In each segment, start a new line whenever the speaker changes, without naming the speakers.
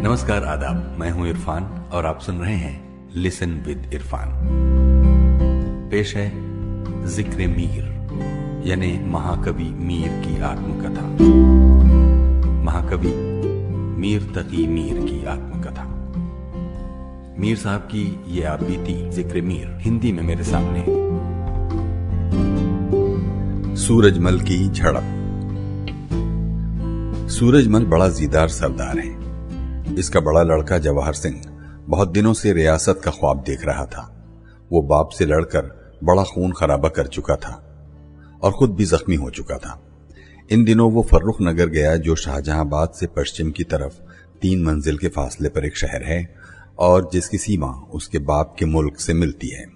नमस्कार, आदाब। मैं हूं इरफान और आप सुन रहे हैं लिसन विद इरफान। पेश है जिक्र मीर यानी महाकवि मीर की आत्मकथा। महाकवि मीर तकी मीर की आत्मकथा। मीर साहब की ये आप बीती जिक्र मीर हिंदी में मेरे सामने। सूरजमल की झड़प। सूरजमल बड़ा जीदार सरदार है। इसका बड़ा लड़का जवाहर सिंह बहुत दिनों से रियासत का ख्वाब देख रहा था। वो बाप से लड़कर बड़ा खून खराबा कर चुका था और खुद भी जख्मी हो चुका था। इन दिनों वो फर्रुख नगर गया, जो शाहजहांबाद से पश्चिम की तरफ 3 मंजिल के फासले पर एक शहर है और जिसकी सीमा उसके बाप के मुल्क से मिलती है।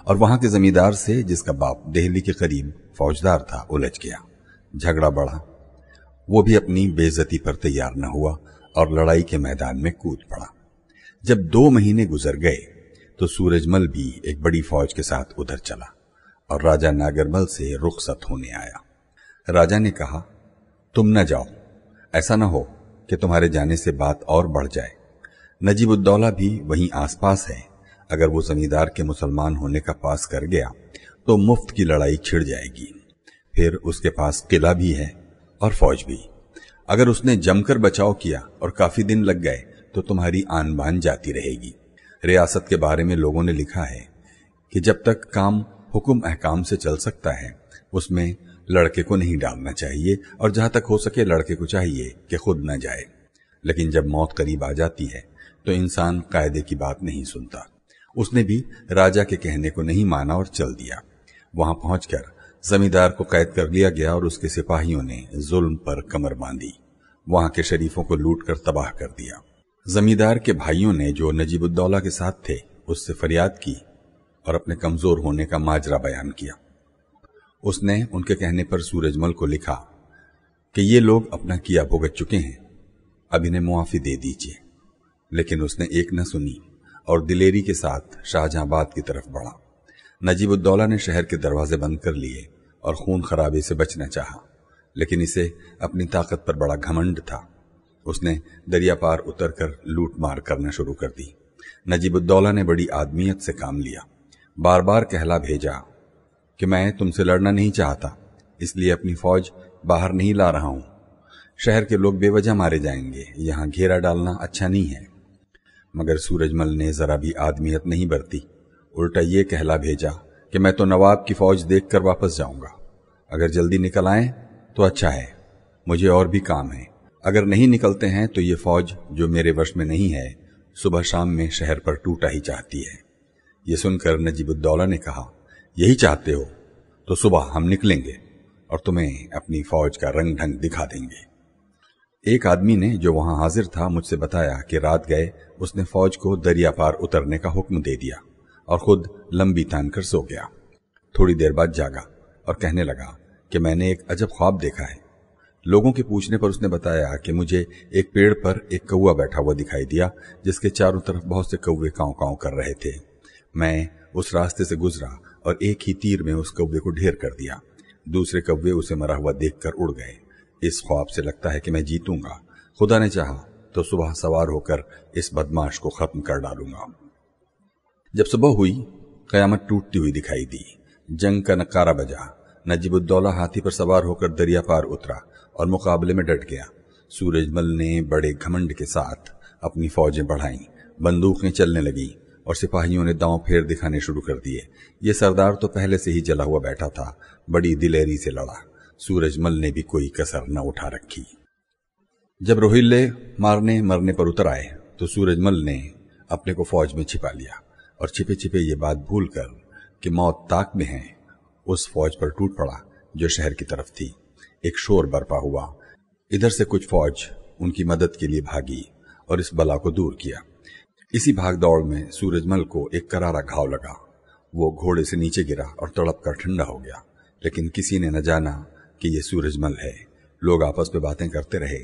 और वहां के जमींदार से, जिसका बाप दिल्ली के करीब फौजदार था, उलझ गया। झगड़ा बढ़ा। वो भी अपनी बेइज्जती पर तैयार न हुआ और लड़ाई के मैदान में कूद पड़ा। जब 2 महीने गुजर गए तो सूरजमल भी एक बड़ी फौज के साथ उधर चला और राजा नागरमल से रुखसत होने आया। राजा ने कहा, तुम न जाओ, ऐसा न हो कि तुम्हारे जाने से बात और बढ़ जाए। नजीबुद्दौला भी वहीं आसपास है। अगर वो जमींदार के मुसलमान होने का पास कर गया तो मुफ्त की लड़ाई छिड़ जाएगी। फिर उसके पास किला भी है और फौज भी। अगर उसने जमकर बचाव किया और काफी दिन लग गए तो तुम्हारी आन बान जाती रहेगी। रियासत के बारे में लोगों ने लिखा है कि जब तक काम हुक्म अहकाम से चल सकता है उसमें लड़के को नहीं डालना चाहिए, और जहां तक हो सके लड़के को चाहिए कि खुद न जाए। लेकिन जब मौत करीब आ जाती है तो इंसान कायदे की बात नहीं सुनता। उसने भी राजा के कहने को नहीं माना और चल दिया। वहां पहुंचकर जमींदार को कैद कर लिया गया और उसके सिपाहियों ने जुल्म पर कमर बांधी। वहां के शरीफों को लूट कर तबाह कर दिया। जमींदार के भाइयों ने, जो नजीबुद्दौला के साथ थे, उससे फरियाद की और अपने कमजोर होने का माजरा बयान किया। उसने उनके कहने पर सूरजमल को लिखा कि ये लोग अपना किया भुगत चुके हैं, अब इन्हें मुआफी दे दीजिए। लेकिन उसने एक न सुनी और दिलेरी के साथ शाहजहांबाद की तरफ बढ़ा। नजीबुद्दौला ने शहर के दरवाजे बंद कर लिए और खून खराबे से बचना चाहा, लेकिन इसे अपनी ताकत पर बड़ा घमंड था। उसने दरिया पार उतरकर लूट मार करना शुरू कर दी। नजीबुद्दौला ने बड़ी आदमियत से काम लिया। बार बार कहला भेजा कि मैं तुमसे लड़ना नहीं चाहता, इसलिए अपनी फौज बाहर नहीं ला रहा हूं। शहर के लोग बेवजह मारे जाएंगे, यहां घेरा डालना अच्छा नहीं है। मगर सूरजमल ने जरा भी आदमियत नहीं बरती। उल्टा ये कहला भेजा कि मैं तो नवाब की फौज देखकर वापस जाऊंगा। अगर जल्दी निकल आए तो अच्छा है, मुझे और भी काम है। अगर नहीं निकलते हैं तो ये फौज, जो मेरे वश में नहीं है, सुबह शाम में शहर पर टूटा ही चाहती है। ये सुनकर नजीबुद्दौला ने कहा, यही चाहते हो तो सुबह हम निकलेंगे और तुम्हें अपनी फौज का रंग ढंग दिखा देंगे। एक आदमी ने, जो वहां हाजिर था, मुझसे बताया कि रात गए उसने फौज को दरिया पार उतरने का हुक्म दे दिया और खुद लंबी तान कर सो गया। थोड़ी देर बाद जागा और कहने लगा कि मैंने एक अजब ख्वाब देखा है। लोगों के पूछने पर उसने बताया कि मुझे एक पेड़ पर एक कौवा बैठा हुआ दिखाई दिया, जिसके चारों तरफ बहुत से कौवे कांव कांव कर रहे थे। मैं उस रास्ते से गुजरा और एक ही तीर में उस कौवे को ढेर कर दिया। दूसरे कौवे उसे मरा हुआ देखकर उड़ गए। इस ख्वाब से लगता है कि मैं जीतूंगा। खुदा ने चाहा तो सुबह सवार होकर इस बदमाश को खत्म कर डालूंगा। जब सुबह हुई, कयामत टूटती हुई दिखाई दी। जंग का नकारा बजा। नजीबुद्दौला हाथी पर सवार होकर दरिया पार उतरा और मुकाबले में डट गया। सूरजमल ने बड़े घमंड के साथ अपनी फौजें बढ़ाईं। बंदूकें चलने लगी और सिपाहियों ने दांव फेर दिखाने शुरू कर दिए। ये सरदार तो पहले से ही जला हुआ बैठा था। बड़ी दिलेरी से लड़ा। सूरजमल ने भी कोई कसर न उठा रखी। जब रोहिल्ले मारने मरने पर उतर आए तो सूरजमल ने अपने को फौज में छिपा लिया और छिपे छिपे ये बात भूलकर कि मौत ताक में है, उस फौज पर टूट पड़ा जो शहर की तरफ थी। एक शोर बरपा हुआ। इधर से कुछ फौज उनकी मदद के लिए भागी और इस बला को दूर किया। इसी भाग दौड़ में सूरजमल को एक करारा घाव लगा। वो घोड़े से नीचे गिरा और तड़प कर ठंडा हो गया। लेकिन किसी ने न जाना कि ये सूरजमल है। लोग आपस में बातें करते रहे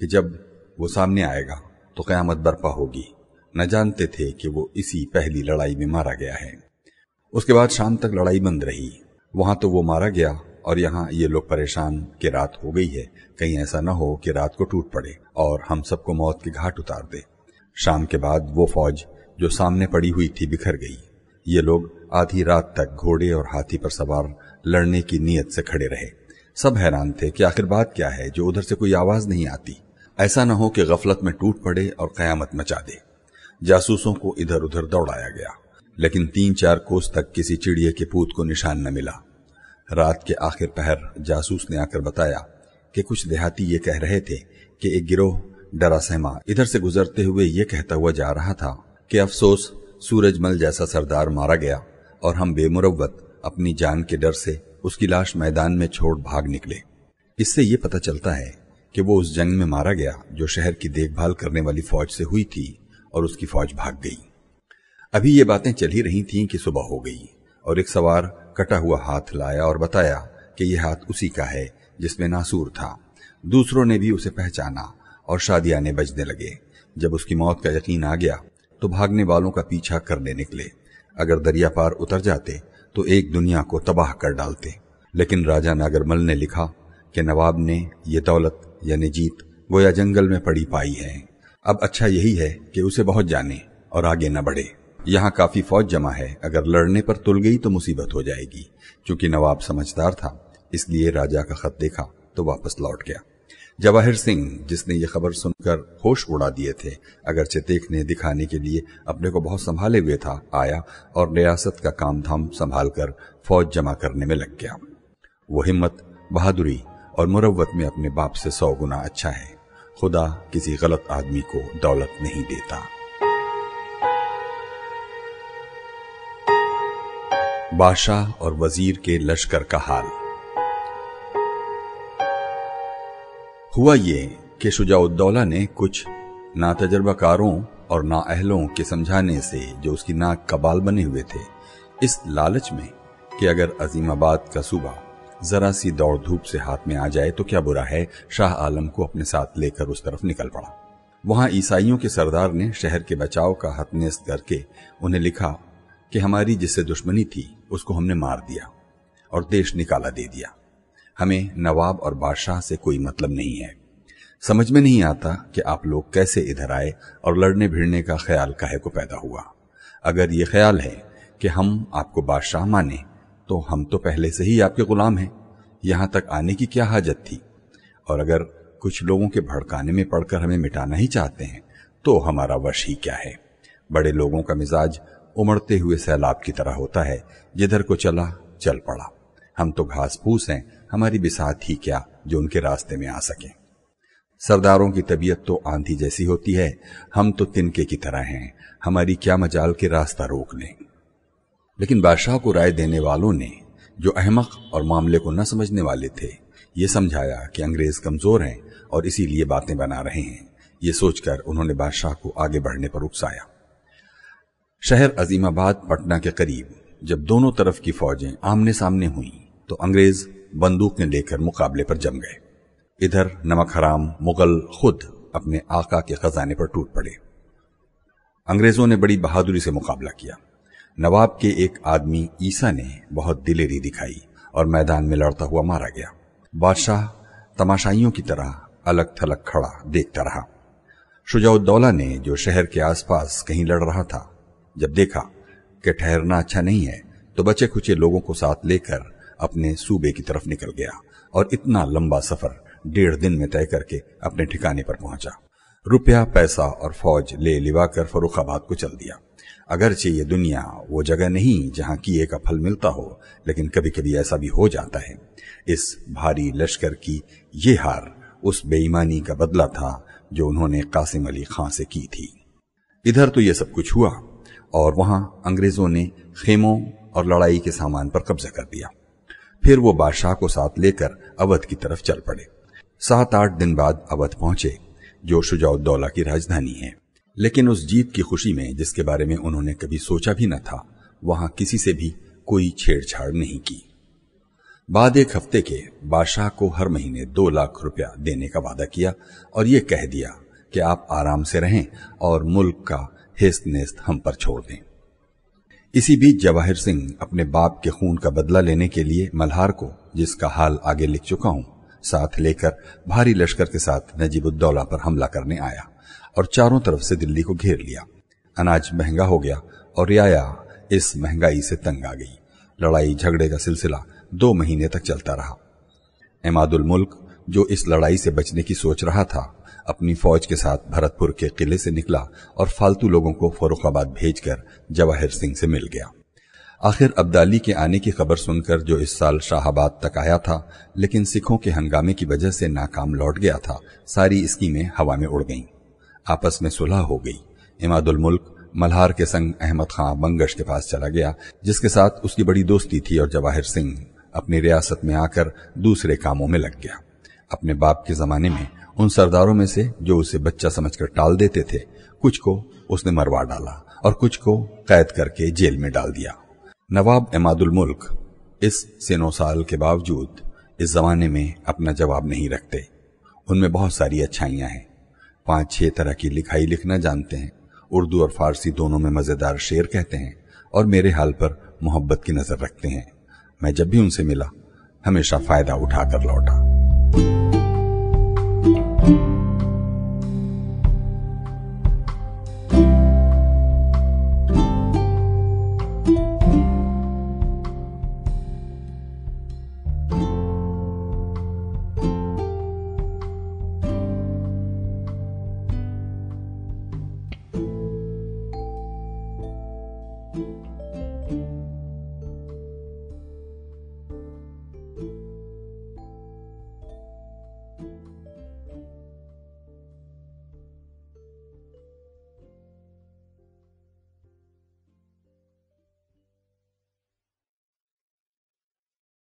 कि जब वो सामने आएगा तो कयामत बरपा होगी। न जानते थे कि वो इसी पहली लड़ाई में मारा गया है। उसके बाद शाम तक लड़ाई बंद रही। वहां तो वो मारा गया और यहाँ ये लोग परेशान कि रात हो गई है, कहीं ऐसा न हो कि रात को टूट पड़े और हम सबको मौत के घाट उतार दे। शाम के बाद वो फौज जो सामने पड़ी हुई थी बिखर गई। ये लोग आधी रात तक घोड़े और हाथी पर सवार लड़ने की नीयत से खड़े रहे। सब हैरान थे कि आखिर बात क्या है जो उधर से कोई आवाज नहीं आती। ऐसा न हो कि गफलत में टूट पड़े और कयामत मचा दे। जासूसों को इधर उधर दौड़ाया गया, लेकिन 3-4 कोस तक किसी चिड़िए के पूत को निशान न मिला। रात के आखिर पहर जासूस ने आकर बताया कि कुछ देहाती ये कह रहे थे कि एक गिरोह डरा सहमा इधर से गुजरते हुए ये कहता हुआ जा रहा था कि अफसोस सूरजमल जैसा सरदार मारा गया और हम बेमुरव्वत अपनी जान के डर से उसकी लाश मैदान में छोड़ भाग निकले। इससे ये पता चलता है कि वो उस जंग में मारा गया जो शहर की देखभाल करने वाली फौज से हुई थी और उसकी फौज भाग गई। अभी ये बातें चल ही रही थीं कि सुबह हो गई और एक सवार कटा हुआ हाथ लाया और बताया कि यह हाथ उसी का है जिसमें नासूर था। दूसरों ने भी उसे पहचाना और शादियाने बजने लगे। जब उसकी मौत का यकीन आ गया तो भागने वालों का पीछा करने निकले। अगर दरिया पार उतर जाते तो एक दुनिया को तबाह कर डालते। लेकिन राजा नागरमल ने लिखा कि नवाब ने ये दौलत यानी जीत गोया जंगल में पड़ी पाई है। अब अच्छा यही है कि उसे बहुत जाने और आगे न बढ़े। यहाँ काफी फौज जमा है, अगर लड़ने पर तुल गई तो मुसीबत हो जाएगी। चूंकि नवाब समझदार था इसलिए राजा का खत देखा तो वापस लौट गया। जवाहिर सिंह, जिसने ये खबर सुनकर होश उड़ा दिए थे, अगरचे देखने दिखाने के लिए अपने को बहुत संभाले हुए था, आया और रियासत का काम धाम संभाल कर फौज जमा करने में लग गया। वो हिम्मत, बहादुरी और मुरव्वत में अपने बाप से 100 गुना अच्छा है। खुदा किसी गलत आदमी को दौलत नहीं देता। बादशाह और वजीर के लश्कर का हाल। हुआ ये कि शुजाउद्दौला ने कुछ नातजर्बाकारों और नाअहलों के समझाने से, जो उसकी नाक का बाल बने हुए थे, इस लालच में कि अगर अजीमाबाद का सूबा जरा सी दौड़ धूप से हाथ में आ जाए तो क्या बुरा है, शाह आलम को अपने साथ लेकर उस तरफ निकल पड़ा। वहां ईसाइयों के सरदार ने शहर के बचाव का हतनेस्त करके उन्हें लिखा कि हमारी जिससे दुश्मनी थी उसको हमने मार दिया और देश निकाला दे दिया। हमें नवाब और बादशाह से कोई मतलब नहीं है। समझ में नहीं आता कि आप लोग कैसे इधर आए और लड़ने भिड़ने का ख्याल काहे को पैदा हुआ। अगर ये ख्याल है कि हम आपको बादशाह माने तो हम तो पहले से ही आपके गुलाम हैं, यहां तक आने की क्या हाजत थी। और अगर कुछ लोगों के भड़काने में पड़कर हमें मिटाना ही चाहते हैं तो हमारा वश ही क्या है। बड़े लोगों का मिजाज उमड़ते हुए सैलाब की तरह होता है, जिधर को चला चल पड़ा। हम तो घास फूस हैं, हमारी बिसात ही क्या जो उनके रास्ते में आ सके। सरदारों की तबीयत तो आंधी जैसी होती है, हम तो तिनके की तरह हैं, हमारी क्या मजाल के रास्ता रोक लें। लेकिन बादशाह को राय देने वालों ने, जो अहमक और मामले को न समझने वाले थे, ये समझाया कि अंग्रेज कमजोर हैं और इसीलिए बातें बना रहे हैं। ये सोचकर उन्होंने बादशाह को आगे बढ़ने पर उकसाया। शहर अजीमाबाद पटना के करीब जब दोनों तरफ की फौजें आमने सामने हुईं तो अंग्रेज बंदूकें लेकर मुकाबले पर जम गए। इधर नमक हराम मुगल खुद अपने आका के खजाने पर टूट पड़े। अंग्रेजों ने बड़ी बहादुरी से मुकाबला किया। नवाब के एक आदमी ईसा ने बहुत दिलेरी दिखाई और मैदान में लड़ता हुआ मारा गया। बादशाह तमाशाइयों की तरह अलग थलग खड़ा देखता रहा। शुजाउद्दौला ने, जो शहर के आसपास कहीं लड़ रहा था, जब देखा कि ठहरना अच्छा नहीं है तो बचे खुचे लोगों को साथ लेकर अपने सूबे की तरफ निकल गया और इतना लंबा सफर 1.5 दिन में तय करके अपने ठिकाने पर पहुंचा। रुपया, पैसा और फौज ले लिवा कर फर्रुखाबाद को चल दिया। अगरचे ये दुनिया वो जगह नहीं जहां किए का फल मिलता हो, लेकिन कभी कभी ऐसा भी हो जाता है। इस भारी लश्कर की ये हार उस बेईमानी का बदला था जो उन्होंने कासिम अली खां से की थी। इधर तो ये सब कुछ हुआ और वहां अंग्रेजों ने खेमों और लड़ाई के सामान पर कब्जा कर दिया। फिर वो बादशाह को साथ लेकर अवध की तरफ चल पड़े। 7-8 दिन बाद अवध पहुंचे, जो शुजाउद्दौला की राजधानी है। लेकिन उस जीत की खुशी में, जिसके बारे में उन्होंने कभी सोचा भी न था, वहां किसी से भी कोई छेड़छाड़ नहीं की। बाद एक हफ्ते के बादशाह को हर महीने 2 लाख रुपया देने का वादा किया और ये कह दिया कि आप आराम से रहें और मुल्क का हेस्त नेस्त हम पर छोड़ दें। इसी बीच जवाहिर सिंह अपने बाप के खून का बदला लेने के लिए मल्हार को जिसका हाल आगे लिख चुका हूं, साथ लेकर भारी लश्कर के साथ नजीबुद्दौला पर हमला करने आया और चारों तरफ से दिल्ली को घेर लिया। अनाज महंगा हो गया और रियाया इस महंगाई से तंग आ गई। लड़ाई झगड़े का सिलसिला 2 महीने तक चलता रहा। इमादुल मुल्क, जो इस लड़ाई से बचने की सोच रहा था, अपनी फौज के साथ भरतपुर के किले से निकला और फालतू लोगों को फर्रुखाबाद भेजकर जवाहिर सिंह से मिल गया। आखिर अब्दाली के आने की खबर सुनकर जो इस साल शाहाबाद तक आया था, लेकिन सिखों के हंगामे की वजह से नाकाम लौट गया था, सारी स्कीमें हवा में उड़ गईं। आपस में सुलह हो गई। इमादुल मुल्क मल्हार के संग अहमद खां बंगश के पास चला गया, जिसके साथ उसकी बड़ी दोस्ती थी, और जवाहिर सिंह अपनी रियासत में आकर दूसरे कामों में लग गया। अपने बाप के जमाने में उन सरदारों में से जो उसे बच्चा समझकर टाल देते थे, कुछ को उसने मरवा डाला और कुछ को कैद करके जेल में डाल दिया। नवाब इमादुल मुल्क इस सिनो साल के बावजूद इस जमाने में अपना जवाब नहीं रखते। उनमें बहुत सारी अच्छाइयां हैं। 5-6 तरह की लिखाई लिखना जानते हैं, उर्दू और फारसी दोनों में मजेदार शेर कहते हैं और मेरे हाल पर मोहब्बत की नजर रखते हैं। मैं जब भी उनसे मिला हमेशा फायदा उठाकर लौटा।